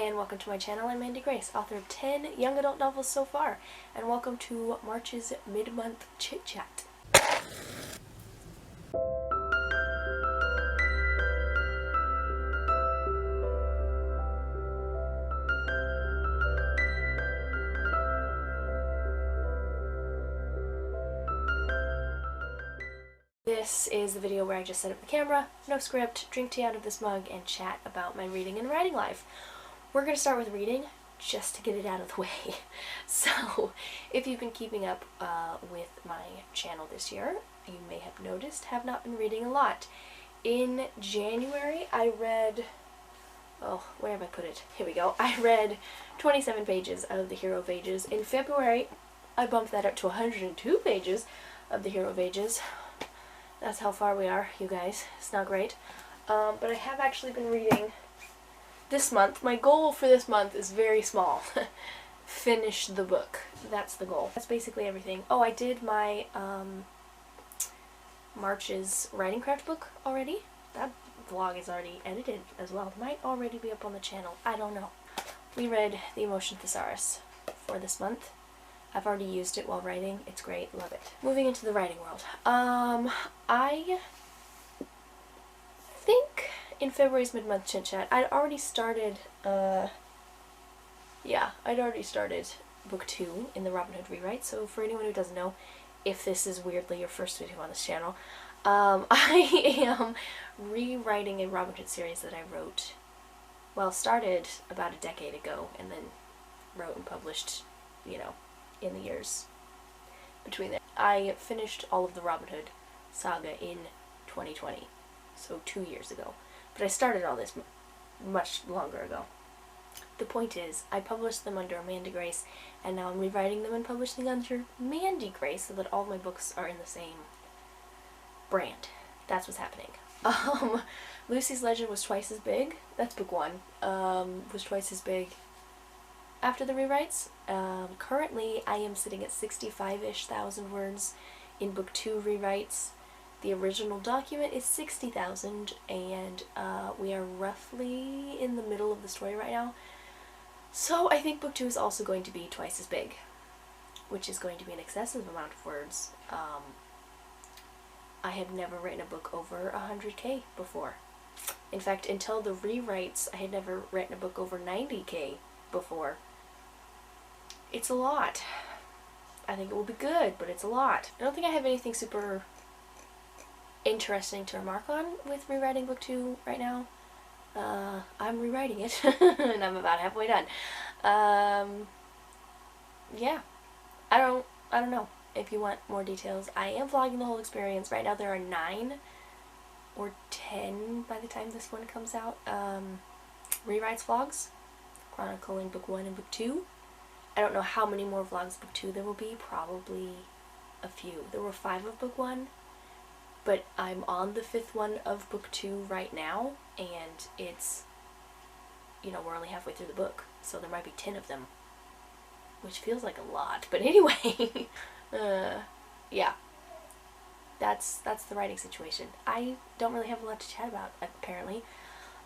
and welcome to my channel. I'm Mandi, author of 10 young adult novels so far, and welcome to March's mid-month chit-chat. This is the video where I just set up the camera, no script, drink tea out of this mug, and chat about my reading and writing life. We're going to start with reading, just to get it out of the way. So, if you've been keeping up with my channel this year, you may have noticed have not been reading a lot. In January, I read... oh, where have I put it? Here we go. I read 27 pages of The Hero of Ages. In February, I bumped that up to 102 pages of The Hero of Ages. That's how far we are, you guys. It's not great. But I have actually been reading this month. My goal for this month is very small. Finish the book. That's the goal. That's basically everything. Oh, I did my March's writing craft book already. That vlog is already edited as well. It might already be up on the channel. I don't know. We read The Emotion Thesaurus for this month. I've already used it while writing. It's great. Love it. Moving into the writing world. I think in February's mid-month chit-chat, I'd already started, I'd already started book 2 in the Robin Hood rewrite. So for anyone who doesn't know, if this is weirdly your first video on this channel, I am rewriting a Robin Hood series that I wrote, well, started about a decade ago, and then wrote and published, you know, in the years between there. I finished all of the Robin Hood saga in 2020, so 2 years ago. But I started all this much longer ago. The point is, I published them under Amanda Grace, and now I'm rewriting them and publishing under Mandi Grace so that all my books are in the same brand. That's what's happening. Lucy's Legend was twice as big. That's book 1. Was twice as big after the rewrites. Currently, I am sitting at 65-ish thousand words in book 2 rewrites. The original document is 60,000, and we are roughly in the middle of the story right now. So I think book 2 is also going to be twice as big, which is going to be an excessive amount of words. I have never written a book over 100k before. In fact, until the rewrites, I had never written a book over 90k before. It's a lot. I think it will be good, but it's a lot. I don't think I have anything super interesting to remark on with rewriting book 2 right now. I'm rewriting it, and I'm about halfway done. Yeah. I don't know if you want more details. I am vlogging the whole experience. Right now there are 9 or 10 by the time this one comes out. Rewrites vlogs, chronicling book 1 and book 2. I don't know how many more vlogs book 2 there will be. Probably a few. There were 5 of book 1. But I'm on the 5th one of book 2 right now, and it's, you know, we're only halfway through the book, so there might be 10 of them, which feels like a lot. But anyway, yeah, that's the writing situation. I don't really have a lot to chat about, apparently.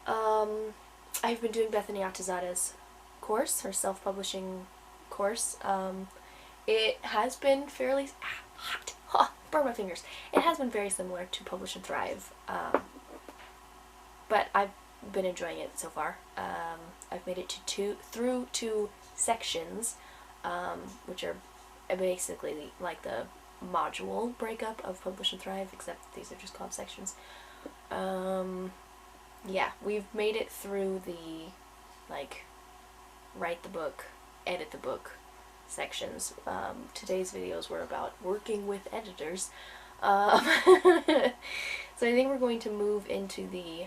I've been doing Bethany Atazada's course, her self-publishing course. It has been fairly hot. Burn my fingers. It has been very similar to Publish and Thrive, but I've been enjoying it so far. I've made it to through 2 sections, which are basically like the module breakup of Publish and Thrive, except these are just called sections. Yeah, we've made it through the, like, write the book, edit the book sections. Today's videos were about working with editors. So I think we're going to move into the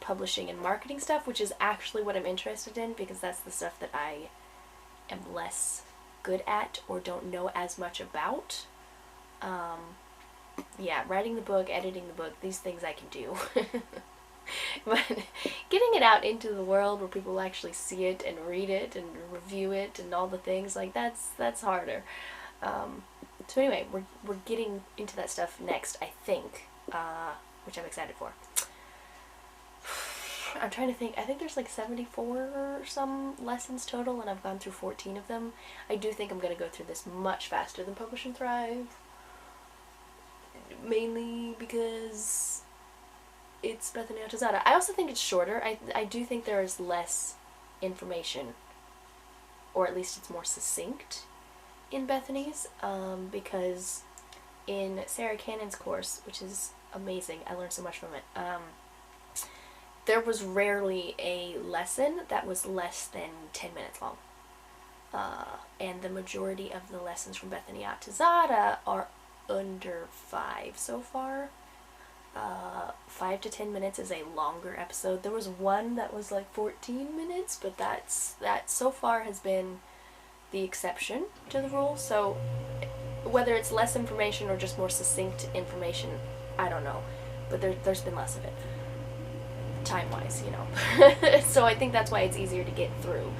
publishing and marketing stuff, which is actually what I'm interested in, because that's the stuff that I am less good at or don't know as much about. Yeah, writing the book, editing the book, these things I can do. But getting it out into the world where people actually see it and read it and review it and all the things, like, that's harder. So anyway, we're getting into that stuff next, I think, which I'm excited for. I'm trying to think. I think there's like 74 or some lessons total, and I've gone through 14 of them. I do think I'm going to go through this much faster than Publish and Thrive. Mainly because it's Bethany Altazada. I also think it's shorter. I do think there is less information, or at least it's more succinct in Bethany's, because in Sarah Cannon's course, which is amazing, I learned so much from it, there was rarely a lesson that was less than 10 minutes long. And the majority of the lessons from Bethany Altazada are under 5 so far. 5 to 10 minutes is a longer episode. There was one that was like 14 minutes, but that so far has been the exception to the rule. So whether it's less information or just more succinct information, I don't know. But there's been less of it, time-wise, you know. So I think that's why it's easier to get through.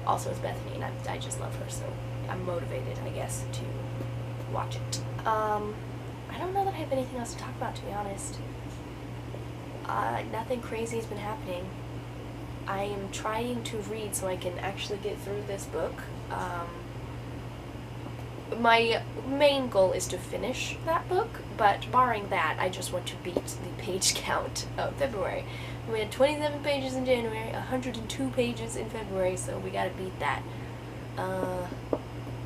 Also, it's Bethany, and I just love her, so I'm motivated, I guess, to watch it. I don't know that I have anything else to talk about, to be honest. Nothing crazy has been happening. I am trying to read so I can actually get through this book. My main goal is to finish that book, but barring that, I just want to beat the page count of February. We had 27 pages in January, 102 pages in February, so we gotta beat that.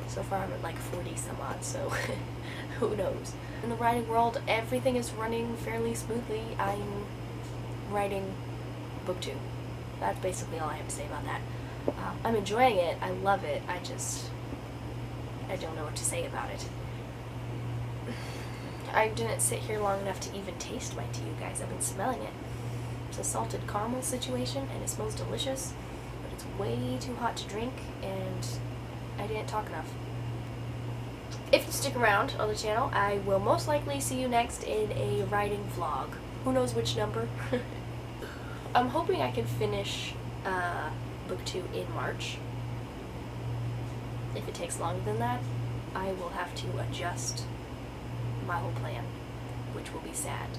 So far I'm at like 40 some odd, so who knows. In the writing world, everything is running fairly smoothly. I'm writing book 2. That's basically all I have to say about that. I'm enjoying it. I love it. I don't know what to say about it. I didn't sit here long enough to even taste my tea, you guys. I've been smelling it. It's a salted caramel situation, and it smells delicious, but it's way too hot to drink, and I didn't talk enough. If you stick around on the channel, I will most likely see you next in a writing vlog. Who knows which number? I'm hoping I can finish book 2 in March. If it takes longer than that, I will have to adjust my whole plan, which will be sad.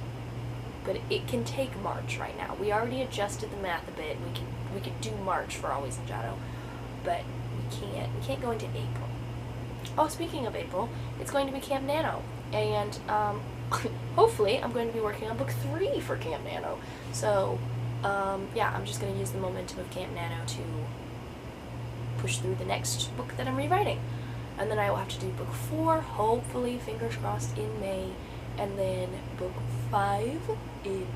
But it can take March right now. We already adjusted the math a bit. We can do March for Always in Shadow, but we can't go into April. Oh, speaking of April, it's going to be Camp Nano, and hopefully I'm going to be working on book 3 for Camp Nano. So yeah, I'm just going to use the momentum of Camp Nano to push through the next book that I'm rewriting. And then I will have to do book 4, hopefully, fingers crossed, in May. And then book 5 in,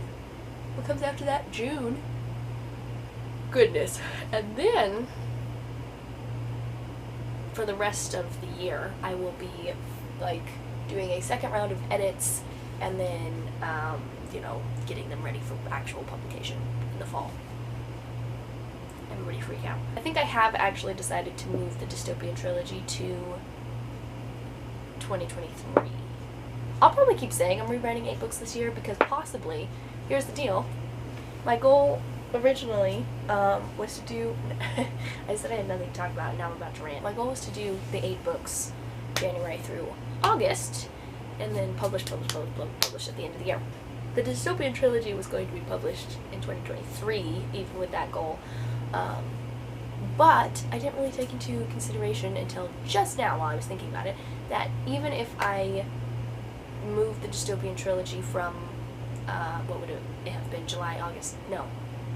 what comes after that? June. Goodness. And then, for the rest of the year, I will be, like, doing a second round of edits, and then, you know, getting them ready for actual publication in the fall. Everybody freak out. I think I have actually decided to move the dystopian trilogy to 2023. I'll probably keep saying I'm rewriting 8 books this year, because possibly, here's the deal, my goal originally was to do, I said I had nothing to talk about, and now I'm about to rant. My goal was to do the 8 books, January through August, and then publish at the end of the year. The dystopian trilogy was going to be published in 2023, even with that goal. But I didn't really take into consideration until just now, while I was thinking about it, that even if I moved the dystopian trilogy from, what would it have been, July, August, no,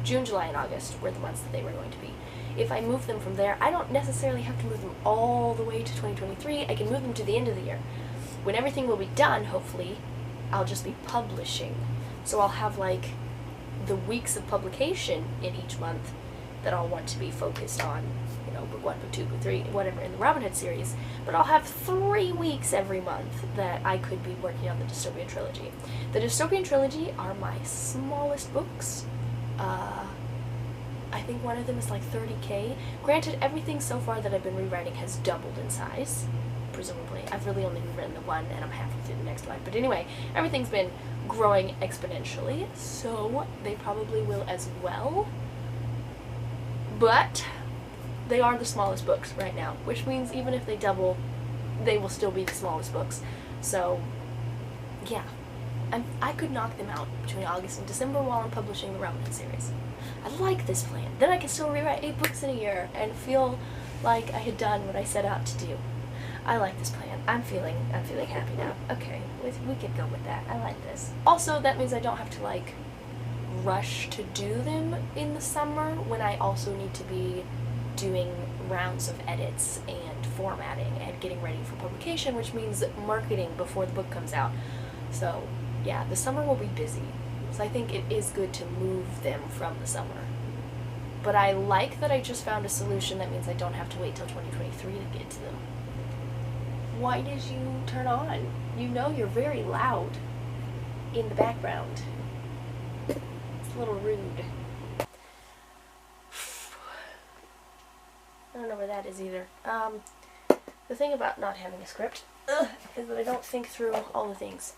June, July, and August were the months that they were going to be. If I move them from there, I don't necessarily have to move them all the way to 2023, I can move them to the end of the year. When everything will be done, hopefully, I'll just be publishing. So I'll have, like, the weeks of publication in each month that I'll want to be focused on, you know, book 1, book 2, book 3, whatever, in the Robin Hood series, but I'll have 3 weeks every month that I could be working on the dystopian trilogy. The dystopian trilogy are my smallest books. I think one of them is like 30K. Granted, everything so far that I've been rewriting has doubled in size, presumably. I've really only rewritten the one, and I'm halfway through the next one. But anyway, everything's been growing exponentially, so they probably will as well. But they are the smallest books right now, which means even if they double, they will still be the smallest books. So, yeah. I could knock them out between August and December while I'm publishing the Robin Hood series. I like this plan. Then I can still rewrite 8 books in a year and feel like I had done what I set out to do. I like this plan. I'm feeling happy now. Okay, we could go with that. I like this. Also, that means I don't have to like rush to do them in the summer when I also need to be doing rounds of edits and formatting and getting ready for publication, which means marketing before the book comes out. So yeah, the summer will be busy. So I think it is good to move them from the summer. But I like that I just found a solution that means I don't have to wait till 2023 to get to them. Why did you turn on? You know you're very loud in the background. It's a little rude. I don't know where that is either. The thing about not having a script is that I don't think through all the things.